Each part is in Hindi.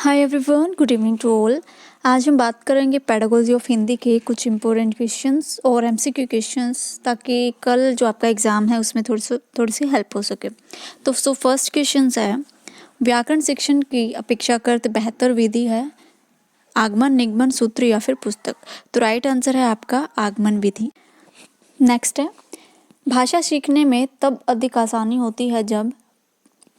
Hi everyone, good evening to all. आज हम बात करेंगे पेडागोजी ऑफ हिंदी के कुछ इंपॉर्टेंट क्वेश्चंस और एमसीक्यू क्वेश्चंस, ताकि कल जो आपका एग्ज़ाम है उसमें थोड़ी सी हेल्प हो सके। तो फर्स्ट क्वेश्चंस है, व्याकरण शिक्षण की अपेक्षाकृत बेहतर विधि है आगमन, निगमन, सूत्र या फिर पुस्तक। तो राइट आंसर है आपका आगमन विधि। नेक्स्ट है, भाषा सीखने में तब अधिक आसानी होती है जब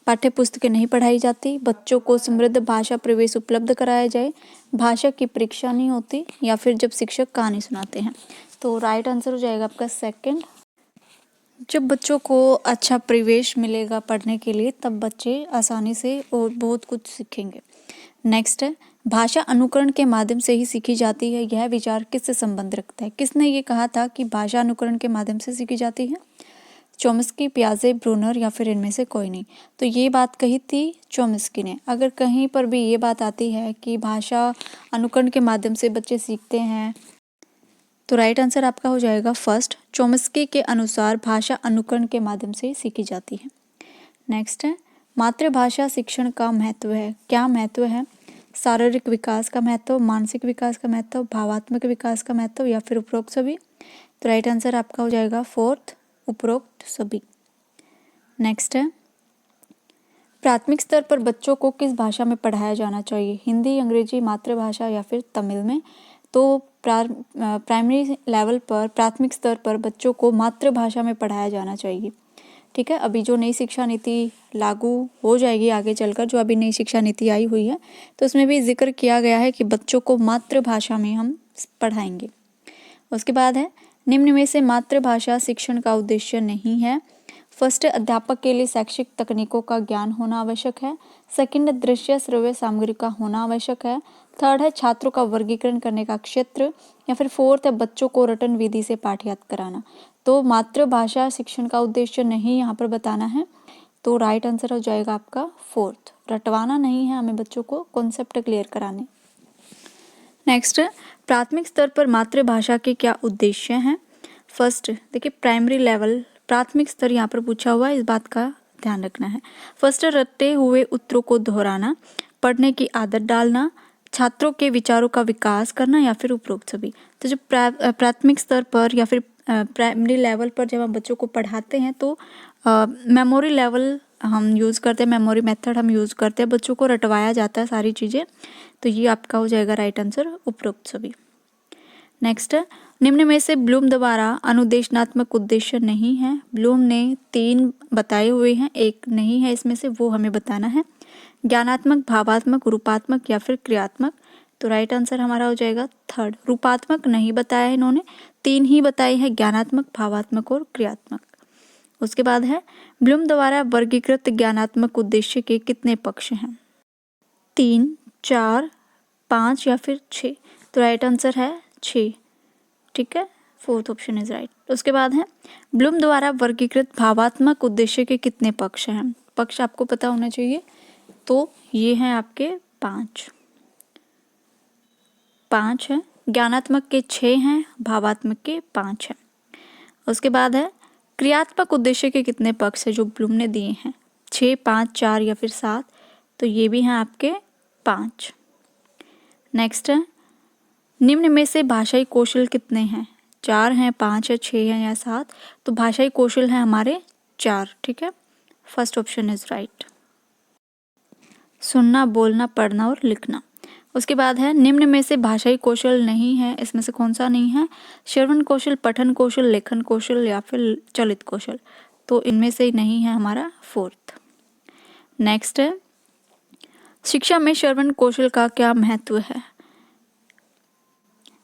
पाठ्य पुस्तकें नहीं पढ़ाई जाती, बच्चों को समृद्ध भाषा प्रवेश उपलब्ध कराया जाए, भाषा की परीक्षा नहीं होती, या फिर जब शिक्षक कहानी सुनाते हैं। तो राइट आंसर हो जाएगा आपका सेकंड। जब बच्चों को अच्छा प्रवेश मिलेगा पढ़ने के लिए, तब बच्चे आसानी से और बहुत कुछ सीखेंगे। नेक्स्ट है, भाषा अनुकरण के माध्यम से ही सीखी जाती है, यह विचार किससे संबंध रखता है? किसने ये कहा था कि भाषा अनुकरण के माध्यम से सीखी जाती है? चॉम्स्की, पियाजे, ब्रूनर या फिर इनमें से कोई नहीं। तो ये बात कही थी चॉम्स्की ने। अगर कहीं पर भी ये बात आती है कि भाषा अनुकरण के माध्यम से बच्चे सीखते हैं, तो राइट आंसर आपका हो जाएगा फर्स्ट। चॉम्स्की के अनुसार भाषा अनुकरण के माध्यम से सीखी जाती है। नेक्स्ट है, मातृभाषा शिक्षण का महत्व है। क्या महत्व है? शारीरिक विकास का महत्व, मानसिक विकास का महत्व, भावात्मक विकास का महत्व या फिर उपरोक्त सभी। तो राइट आंसर आपका हो जाएगा फोर्थ, उपरोक्त सभी। नेक्स्ट है, प्राथमिक स्तर पर बच्चों को किस भाषा में पढ़ाया जाना चाहिए? हिंदी, अंग्रेजी, मातृभाषा या फिर तमिल में? तो प्राइमरी लेवल पर, प्राथमिक स्तर पर बच्चों को मातृभाषा में पढ़ाया जाना चाहिए। ठीक है, अभी जो नई शिक्षा नीति लागू हो जाएगी आगे चलकर, जो अभी नई शिक्षा नीति आई हुई है, तो उसमें भी जिक्र किया गया है कि बच्चों को मातृभाषा में हम पढ़ाएंगे। उसके बाद है, निम्न में से मातृभाषा शिक्षण का उद्देश्य नहीं है। फर्स्ट, अध्यापक के लिए शैक्षिक तकनीकों का ज्ञान होना आवश्यक है। सेकंड, दृश्य श्रव्य सामग्री का होना आवश्यक है। थर्ड है, छात्रों का वर्गीकरण करने का क्षेत्र। या फिर फोर्थ है, बच्चों को रटन विधि से पाठ याद कराना। तो मातृभाषा शिक्षण का उद्देश्य नहीं यहाँ पर बताना है। तो राइट आंसर हो जाएगा आपका फोर्थ, रटवाना नहीं है हमें बच्चों को, कॉन्सेप्ट क्लियर कराने। नेक्स्ट, प्राथमिक स्तर पर मातृभाषा के क्या उद्देश्य हैं? फर्स्ट देखिए, प्राइमरी लेवल, प्राथमिक स्तर यहाँ पर पूछा हुआ है, इस बात का ध्यान रखना है। फर्स्ट, रटे हुए उत्तरों को दोहराना, पढ़ने की आदत डालना, छात्रों के विचारों का विकास करना या फिर उपरोक्त सभी। तो जब प्राथमिक स्तर पर या फिर प्राइमरी लेवल पर जब हम बच्चों को पढ़ाते हैं, तो मेमोरी लेवल हम यूज़ करते हैं, मेमोरी मेथड हम यूज़ करते हैं, बच्चों को रटवाया जाता है सारी चीज़ें। तो ये आपका हो जाएगा राइट आंसर, उपरोक्त सभी। नेक्स्ट है, निम्न में से ब्लूम द्वारा अनुदेशनात्मक उद्देश्य नहीं है। ब्लूम ने 3 बताए हुए हैं, एक नहीं है इसमें से, वो हमें बताना है। ज्ञानात्मक, भावात्मक, रूपात्मक या फिर क्रियात्मक। तो राइट आंसर हमारा हो जाएगा थर्ड, रूपात्मक नहीं बताया है इन्होंने, 3 ही बताए हैं, ज्ञानात्मक, भावात्मक और क्रियात्मक। उसके बाद है, ब्लूम द्वारा वर्गीकृत ज्ञानात्मक उद्देश्य के कितने पक्ष हैं? 3, 4, 5 या फिर 6। तो राइट आंसर है 6। ठीक है, फोर्थ ऑप्शन इज राइट। उसके बाद है, ब्लूम द्वारा वर्गीकृत भावात्मक उद्देश्य के कितने पक्ष हैं? पक्ष आपको पता होना चाहिए। तो ये हैं आपके 5 हैं, ज्ञानात्मक के 6 हैं, भावात्मक के 5 हैं। उसके बाद है, क्रियात्मक उद्देश्य के कितने पक्ष है जो ब्लूम ने दिए हैं? 6, 5, 4 या फिर 7। तो ये भी हैं आपके 5। नेक्स्ट है, निम्न में से भाषाई कौशल कितने हैं? 4 हैं, 5 है, 6 हैं या 7। तो भाषाई कौशल है हमारे 4। ठीक है, फर्स्ट ऑप्शन इज राइट, सुनना, बोलना, पढ़ना और लिखना। उसके बाद है, निम्न में से भाषाई कौशल नहीं है, इसमें से कौन सा नहीं है? श्रवण कौशल, पठन कौशल, लेखन कौशल या फिर चलित कौशल। तो इनमें से नहीं है हमारा फोर्थ। नेक्स्ट है, शिक्षा में श्रवण कौशल का क्या महत्व है?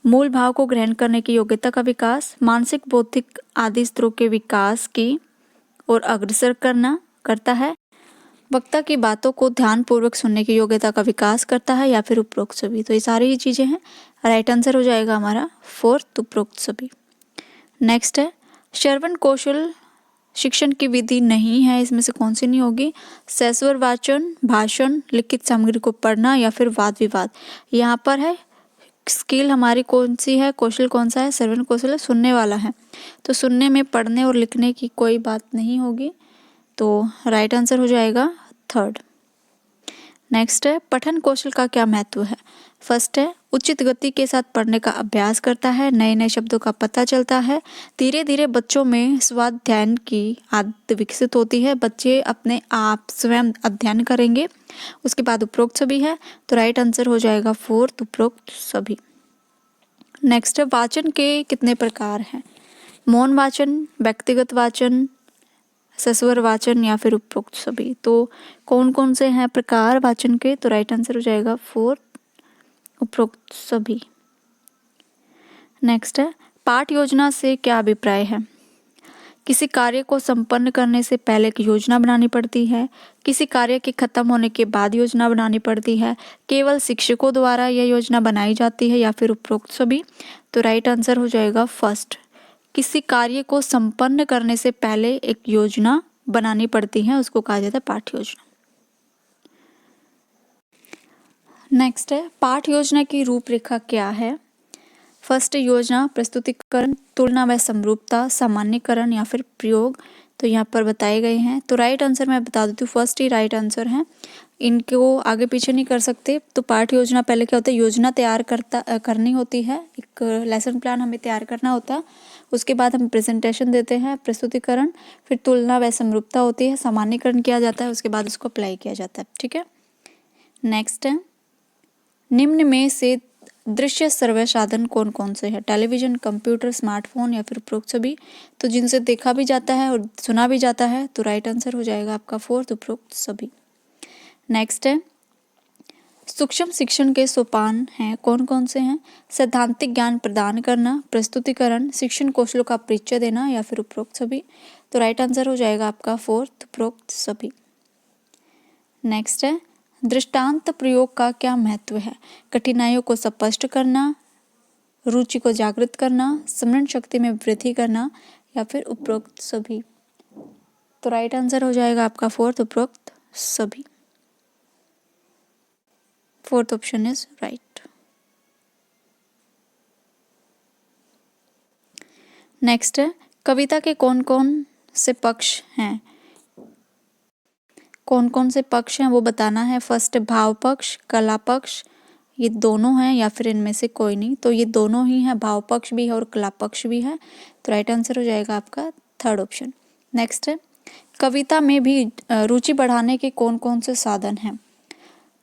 मूल भाव को ग्रहण करने की योग्यता का विकास, मानसिक, बौद्धिक आदि स्तरों के विकास की और अग्रसर करता है, वक्ता की बातों को ध्यानपूर्वक सुनने की योग्यता का विकास करता है या फिर उपरोक्त सभी। तो ये सारी ही चीज़ें हैं, राइट आंसर हो जाएगा हमारा फोर्थ, उपरोक्त सभी। नेक्स्ट है, श्रवण कौशल शिक्षण की विधि नहीं है, इसमें से कौन सी नहीं होगी? सस्वर वाचन, भाषण, लिखित सामग्री को पढ़ना या फिर वाद विवाद। यहाँ पर है, स्किल हमारी कौन सी है, कौशल कौन सा है? श्रवण कौशल है, सुनने वाला है। तो सुनने में पढ़ने और लिखने की कोई बात नहीं होगी। तो राइट आंसर हो जाएगा थर्ड। नेक्स्ट है पठन कौशल का क्या महत्व है। फर्स्ट है उचित गति के साथ पढ़ने का अभ्यास करता है, नए नए शब्दों का पता चलता है, धीरे धीरे बच्चों में स्वाध्याय की आदत विकसित होती है, बच्चे अपने आप स्वयं अध्ययन करेंगे। उसके बाद उपरोक्त सभी है, तो राइट आंसर हो जाएगा फोर्थ उपरोक्त सभी। नेक्स्ट है वाचन के कितने प्रकार हैं। मौन वाचन, व्यक्तिगत वाचन, सस्वर वाचन या फिर उपरोक्त सभी। तो कौन कौन से हैं प्रकार वाचन के, तो राइट आंसर हो जाएगा फोर्थ उपरोक्त सभी। नेक्स्ट है पाठ योजना से क्या अभिप्राय है। किसी कार्य को संपन्न करने से पहले एक योजना बनानी पड़ती है, किसी कार्य के खत्म होने के बाद योजना बनानी पड़ती है, केवल शिक्षकों द्वारा यह योजना बनाई जाती है या फिर उपरोक्त सभी। तो राइट आंसर हो जाएगा फर्स्ट, किसी कार्य को संपन्न करने से पहले एक योजना बनानी पड़ती है, उसको कहा जाता है पाठ योजना। नेक्स्ट है पाठ योजना की रूपरेखा क्या है। फर्स्ट योजना, प्रस्तुतिकरण, तुलना व समरूपता, सामान्यकरण या फिर प्रयोग, तो यहाँ पर बताए गए हैं। तो राइट आंसर मैं बता देती हूँ, फर्स्ट ही राइट आंसर है, इनको आगे पीछे नहीं कर सकते। तो पाठ योजना पहले क्या होता है, योजना तैयार करनी होती है, एक लेसन प्लान हमें तैयार करना होता है, उसके बाद हम प्रेजेंटेशन देते हैं, प्रस्तुतिकरण, फिर तुलना व समरूपता होती है, सामान्यकरण किया जाता है, उसके बाद उसको अप्लाई किया जाता है। ठीक है। नेक्स्ट है निम्न में से दृश्य श्रव्य साधन कौन कौन से हैं। टेलीविजन, कंप्यूटर, स्मार्टफोन या फिर उपरोक्त सभी। तो जिनसे देखा भी जाता है और सुना भी जाता है, तो राइट आंसर हो जाएगा आपका फोर्थ उपरोक्त सभी। नेक्स्ट है सूक्ष्म शिक्षण के सोपान हैं, कौन कौन से हैं। सैद्धांतिक ज्ञान प्रदान करना, प्रस्तुतिकरण, शिक्षण कौशलों का परिचय देना या फिर उपरोक्त सभी। तो राइट आंसर हो जाएगा आपका फोर्थ उपरोक्त सभी। नेक्स्ट है दृष्टांत प्रयोग का क्या महत्व है। कठिनाइयों को स्पष्ट करना, रुचि को जागृत करना, स्मरण शक्ति में वृद्धि करना या फिर उपरोक्त सभी। तो राइट आंसर हो जाएगा आपका फोर्थ उपरोक्त सभी। Fourth option is right. Next है कविता के कौन कौन से पक्ष हैं। कौन कौन से पक्ष हैं वो बताना है। फर्स्ट भाव पक्ष, कला पक्ष, ये दोनों हैं या फिर इनमें से कोई नहीं। तो ये दोनों ही हैं, भाव पक्ष भी है और कला पक्ष भी है। तो राइट आंसर हो जाएगा आपका थर्ड ऑप्शन। नेक्स्ट है कविता में भी रुचि बढ़ाने के कौन कौन से साधन हैं।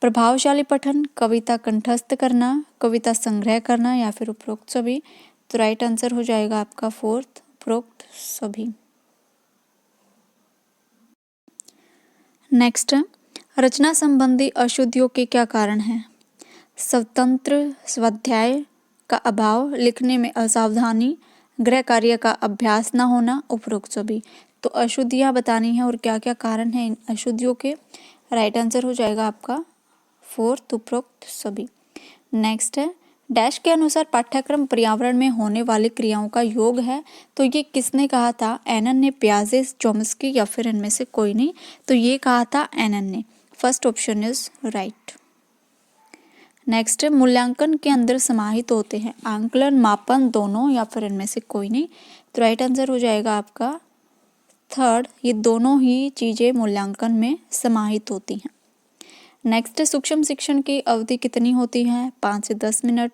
प्रभावशाली पठन, कविता कंठस्थ करना, कविता संग्रह करना या फिर उपरोक्त सभी। तो राइट आंसर हो जाएगा आपका फोर्थ उपरोक्त सभी। नेक्स्ट रचना संबंधी अशुद्धियों के क्या कारण हैं। स्वतंत्र स्वाध्याय का अभाव, लिखने में असावधानी, गृह कार्य का अभ्यास न होना, उपरोक्त सभी। तो अशुद्धियां बतानी है और क्या क्या कारण हैं इन अशुद्धियों के। राइट आंसर हो जाएगा आपका फोर्थ उपरोक्त सभी। नेक्स्ट है डैश के अनुसार पाठ्यक्रम पर्यावरण में होने वाली क्रियाओं का योग है। तो ये किसने कहा था, एनन ने, पियाजे, चोम्स्की या फिर इनमें से कोई नहीं। तो ये कहा था एनन ने। First option is right. Next मूल्यांकन के अंदर समाहित होते हैं आंकलन, मापन, दोनों या फिर इनमें से कोई नहीं। तो राइट आंसर हो जाएगा आपका थर्ड, ये दोनों ही चीजें मूल्यांकन में समाहित होती हैं। नेक्स्ट सूक्ष्म शिक्षण की अवधि कितनी होती है। 5 से 10 मिनट,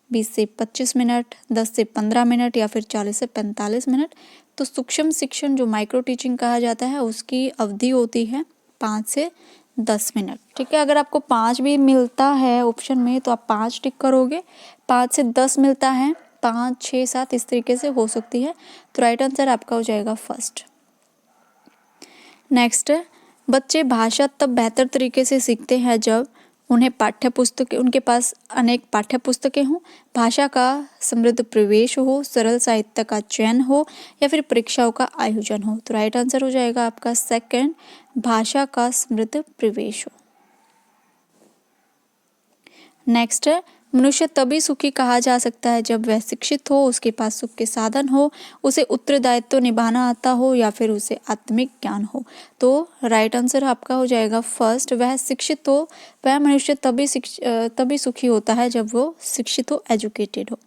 20 से 25 मिनट, 10 से 15 मिनट या फिर 40 से 45 मिनट। तो सूक्ष्म शिक्षण जो माइक्रो टीचिंग कहा जाता है उसकी अवधि होती है 5 से 10 मिनट। ठीक है, अगर आपको 5 भी मिलता है ऑप्शन में तो आप 5 टिक करोगे, 5 से 10 मिलता है 5, 6, 7 इस तरीके से हो सकती है। तो राइट आंसर आपका हो जाएगा फर्स्ट। नेक्स्ट बच्चे भाषा तब बेहतर तरीके से सीखते हैं जब उन्हें उनके पास अनेक पाठ्य पुस्तकें हों, भाषा का समृद्ध प्रवेश हो, सरल साहित्य का चयन हो या फिर परीक्षाओं का आयोजन हो। तो राइट आंसर हो जाएगा आपका सेकंड, भाषा का समृद्ध प्रवेश हो। नेक्स्ट मनुष्य तभी सुखी कहा जा सकता है जब वह शिक्षित हो, उसके पास सुख के साधन हो, उसे उत्तरदायित्व निभाना आता हो या फिर उसे आत्मिक ज्ञान हो। तो राइट आंसर आपका हो जाएगा फर्स्ट, वह शिक्षित हो। वह मनुष्य तभी सुखी होता है जब वो शिक्षित हो, एजुकेटेड हो।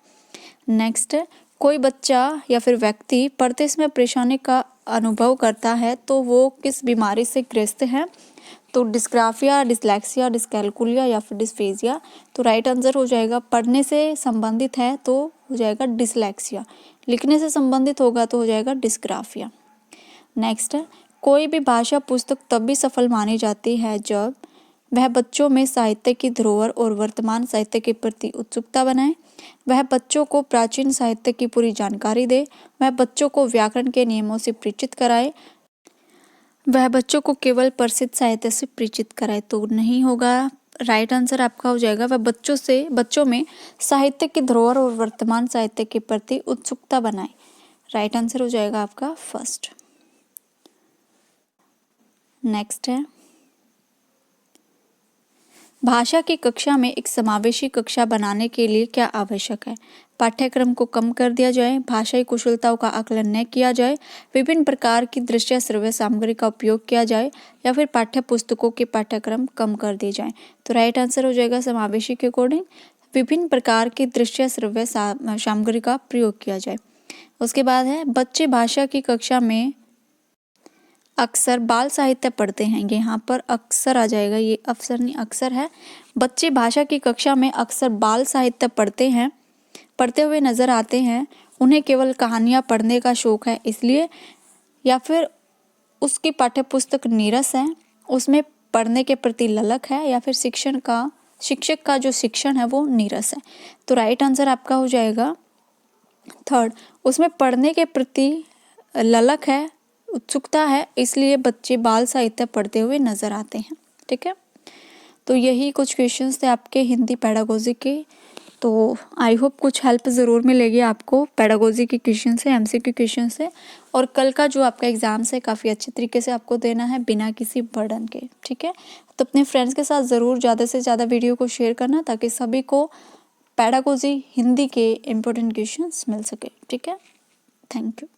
नेक्स्ट कोई बच्चा या फिर व्यक्ति पढ़ते समय परेशानी का अनुभव करता है तो वो किस बीमारी से ग्रस्त है। तो डिस्ग्राफिया, डिसलेक्सिया, डिसकैलकुलिया या फिर डिस्फेजिया। तो राइट आंसर हो जाएगा, पढ़ने से संबंधित है तो हो जाएगा डिसलेक्सिया, लिखने से संबंधित होगा तो हो जाएगा डिस्ग्राफिया। नेक्स्ट है, कोई भी भाषा पुस्तक तभी सफल मानी जाती है जब वह बच्चों में साहित्य की धरोहर और वर्तमान साहित्य के प्रति उत्सुकता बनाए, वह बच्चों को प्राचीन साहित्य की पूरी जानकारी दे, वह बच्चों को व्याकरण के नियमों से परिचित कराए, वह बच्चों को केवल प्रसिद्ध साहित्य से परिचित कराए। तो नहीं होगा, राइट आंसर आपका हो जाएगा, वह बच्चों में साहित्य की धरोहर और वर्तमान साहित्य के प्रति उत्सुकता बनाए। राइट आंसर हो जाएगा आपका फर्स्ट। नेक्स्ट है, भाषा की कक्षा में एक समावेशी कक्षा बनाने के लिए क्या आवश्यक है? पाठ्यक्रम को कम कर दिया जाए, भाषाई कुशलताओं का आकलन न किया जाए, विभिन्न प्रकार की दृश्य श्रव्य सामग्री का उपयोग किया जाए या फिर पाठ्य पुस्तकों के पाठ्यक्रम कम कर दिए जाएं। तो राइट आंसर हो जाएगा समावेशी के अकॉर्डिंग विभिन्न प्रकार की दृश्य श्रव्य सामग्री का प्रयोग किया जाए। उसके बाद है, बच्चे भाषा की कक्षा में अक्सर बाल साहित्य पढ़ते हैं। यहाँ पर अक्सर आ जाएगा, ये अक्सर नहीं अक्सर है। बच्चे भाषा की कक्षा में अक्सर बाल साहित्य पढ़ते हुए नजर आते हैं। उन्हें केवल कहानियाँ पढ़ने का शौक है इसलिए, या फिर उसकी पाठ्यपुस्तक नीरस है, उसमें पढ़ने के प्रति ललक है, या फिर शिक्षक का जो शिक्षण है वो नीरस है। तो राइट आंसर आपका हो जाएगा थर्ड, उसमें पढ़ने के प्रति ललक है, उत्सुकता है, इसलिए बच्चे बाल साहित्य पढ़ते हुए नजर आते हैं। ठीक है, तो यही कुछ क्वेश्चंस थे आपके हिंदी पेडागोजी के। तो आई होप कुछ हेल्प ज़रूर मिलेगी आपको पेडागोजी के क्वेश्चन से, एमसीक्यू क्वेश्चन से। और कल का जो आपका एग्ज़ाम है काफ़ी अच्छे तरीके से आपको देना है बिना किसी बर्डन के। ठीक है, तो अपने फ्रेंड्स के साथ ज़रूर ज़्यादा से ज़्यादा वीडियो को शेयर करना ताकि सभी को पेडागोजी हिंदी के इम्पोर्टेंट क्वेश्चंस मिल सके। ठीक है, थैंक यू।